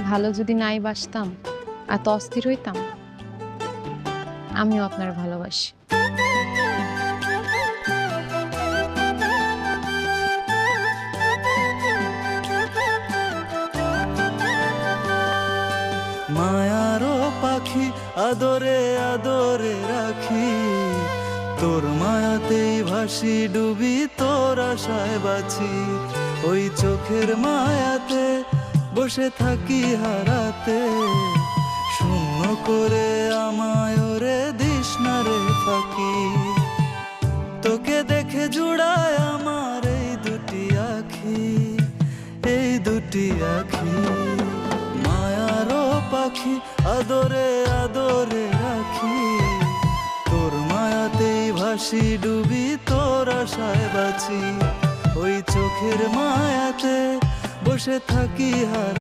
ভালো যদি নাই বাসতাম, এত অস্থির হইতাম? আমিও আপনার ভালোবাসি। মায়ারও পাখি আদরে আদরে রাখি, তোর মায়াতেই ভাসি ডুবি তোর আশায় বাঁচি। ওই চোখের মায়াতে বসে থাকি হারাতে, শূন্য করে আমায় ওরে দিস না রে ফাঁকি। তোকে দেখে জুড়ায় আমার এই দুটি আখি, এই দুটি আখি। মায়ারও পাখি আদরে আদরে রাখি, তোর মায়াতেই ভাসি ডুবি তোর আশায় বাঁচি। ওই চোখের মায়াতে বসে থাকি হার